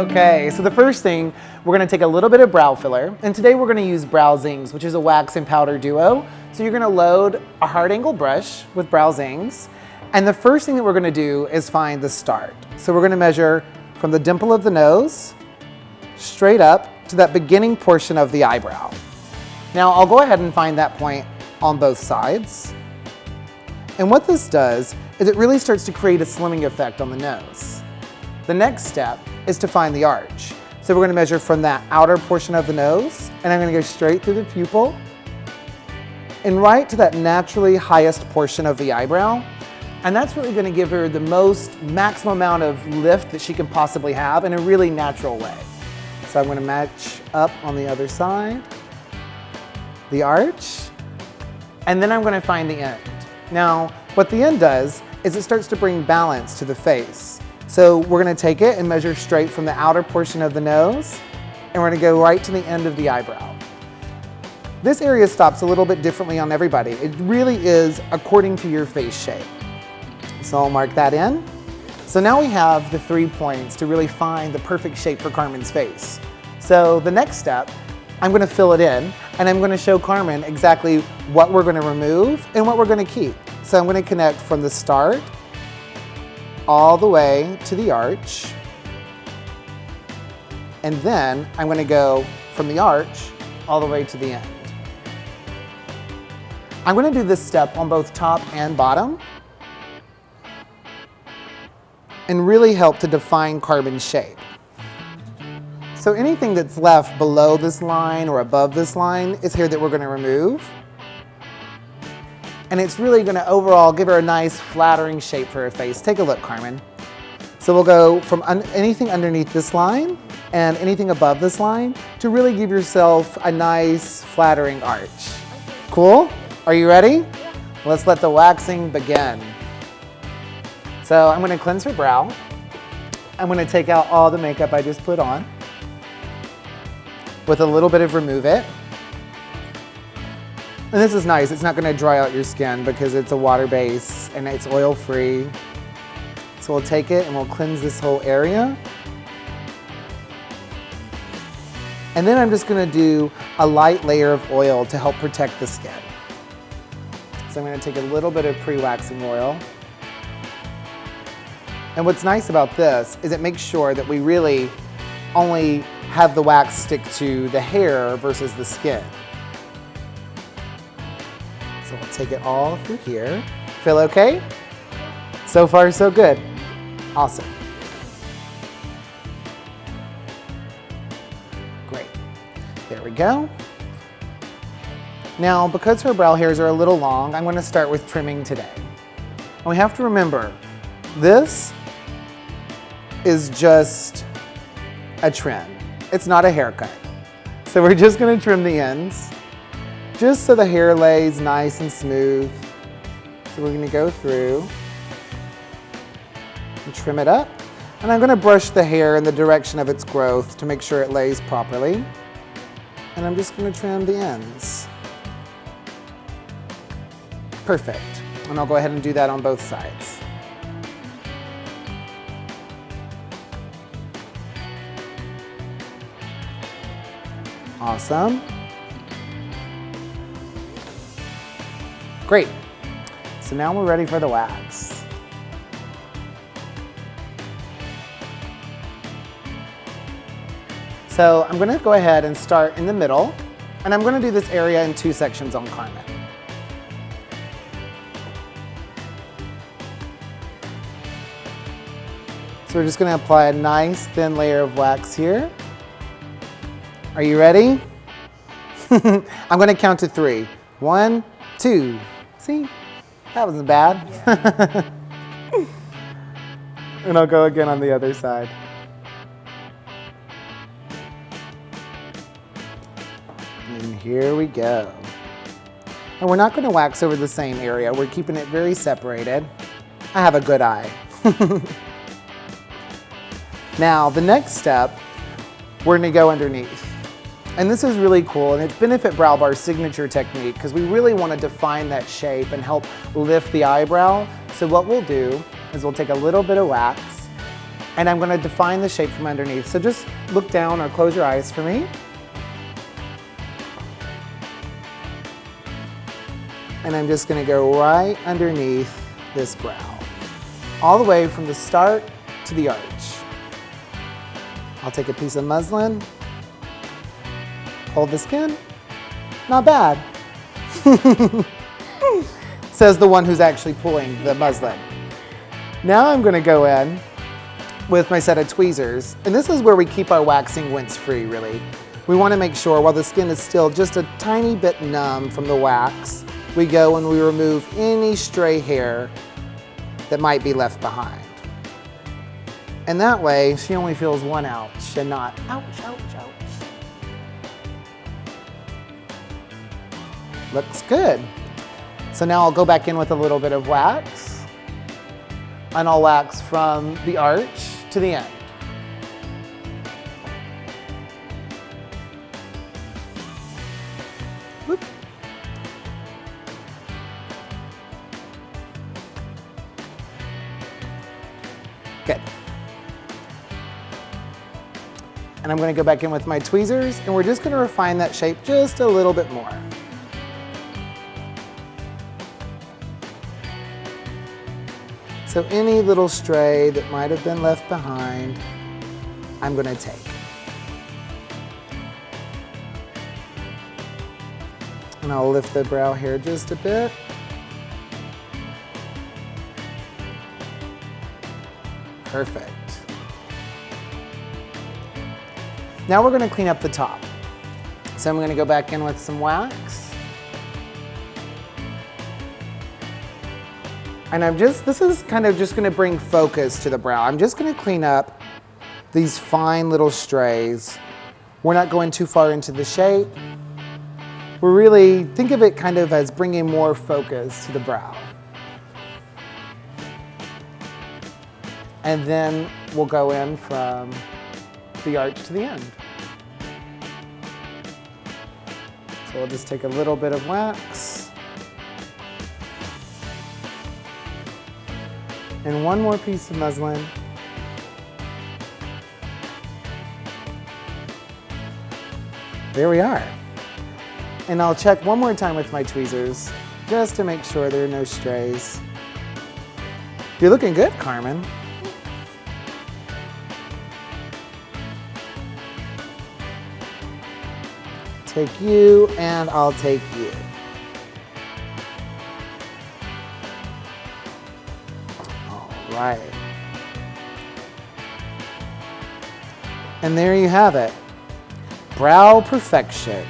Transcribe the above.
Okay, so the first thing, we're gonna take a little bit of brow filler, and today we're gonna use Brow Zings, which is a wax and powder duo. So you're gonna load a hard angle brush with Brow Zings, and the first thing that we're gonna do is find the start. So we're gonna measure from the dimple of the nose, straight up to that beginning portion of the eyebrow. Now I'll go ahead and find that point on both sides. And what this does is it really starts to create a slimming effect on the nose. The next step is to find the arch. So we're gonna measure from that outer portion of the nose, and I'm gonna go straight through the pupil and right to that naturally highest portion of the eyebrow. And that's really gonna give her the most maximum amount of lift that she can possibly have in a really natural way. So I'm gonna match up on the other side, the arch, and then I'm gonna find the end. Now, what the end does is it starts to bring balance to the face. So we're gonna take it and measure straight from the outer portion of the nose, and we're gonna go right to the end of the eyebrow. This area stops a little bit differently on everybody. It really is according to your face shape. So I'll mark that in. So now we have the 3 points to really find the perfect shape for Carmen's face. So the next step, I'm gonna fill it in, and I'm gonna show Carmen exactly what we're gonna remove and what we're gonna keep. So I'm gonna connect from the start all the way to the arch. And then I'm gonna go from the arch all the way to the end. I'm gonna do this step on both top and bottom and really help to define Carmen's shape. So anything that's left below this line or above this line is hair that we're gonna remove. And it's really gonna overall give her a nice flattering shape for her face. Take a look, Carmen. So we'll go from anything underneath this line and anything above this line to really give yourself a nice flattering arch. Cool? Are you ready? Yeah. Let's let the waxing begin. So I'm gonna cleanse her brow. I'm gonna take out all the makeup I just put on with a little bit of Remove It. And this is nice, it's not gonna dry out your skin because it's a water base and it's oil free. So we'll take it and we'll cleanse this whole area. And then I'm just gonna do a light layer of oil to help protect the skin. So I'm gonna take a little bit of pre-waxing oil. And what's nice about this is it makes sure that we really only have the wax stick to the hair versus the skin. So we'll take it all through here. Feel okay? So far, so good. Awesome. Great. There we go. Now, because her brow hairs are a little long, I'm going to start with trimming today. And we have to remember, this is just a trim. It's not a haircut. So we're just going to trim the ends, just so the hair lays nice and smooth. So we're going to go through and trim it up. And I'm going to brush the hair in the direction of its growth to make sure it lays properly. And I'm just going to trim the ends. Perfect. And I'll go ahead and do that on both sides. Awesome. Great. So now we're ready for the wax. So I'm going to go ahead and start in the middle, and I'm going to do this area in 2 sections on Carmen. So we're just going to apply a nice thin layer of wax here. Are you ready? I'm going to count to 3. 1, 2. See? That wasn't bad. Yeah. And I'll go again on the other side. And here we go. And we're not going to wax over the same area. We're keeping it very separated. I have a good eye. Now, the next step, we're going to go underneath. And this is really cool, and it's Benefit Brow Bar's signature technique because we really want to define that shape and help lift the eyebrow. So what we'll do is we'll take a little bit of wax And I'm gonna define the shape from underneath. So just look down or close your eyes for me. And I'm just gonna go right underneath this brow, all the way from the start to the arch. I'll take a piece of muslin, hold the skin, not bad. Says the one who's actually pulling the muslin. Now I'm gonna go in with my set of tweezers, and this is where we keep our waxing wince free, really. We wanna make sure while the skin is still just a tiny bit numb from the wax, we go and we remove any stray hair that might be left behind. And that way, she only feels one ouch and not ouch, ouch, ouch. Looks good. So now I'll go back in with a little bit of wax, and I'll wax from the arch to the end. Whoop. Good. And I'm going to go back in with my tweezers, and we're just going to refine that shape just a little bit more. So any little stray that might have been left behind, I'm going to take. And I'll lift the brow hair just a bit. Perfect. Now we're going to clean up the top. So I'm going to go back in with some wax. And this is kind of just going to bring focus to the brow. I'm just going to clean up these fine little strays. We're not going too far into the shape. We're really, think of it kind of as bringing more focus to the brow. And then we'll go in from the arch to the end. So we'll just take a little bit of wax. And one more piece of muslin. There we are. And I'll check one more time with my tweezers just to make sure there are no strays. You're looking good, Carmen. Take you, and I'll take you. All right. And there you have it. Brow perfection.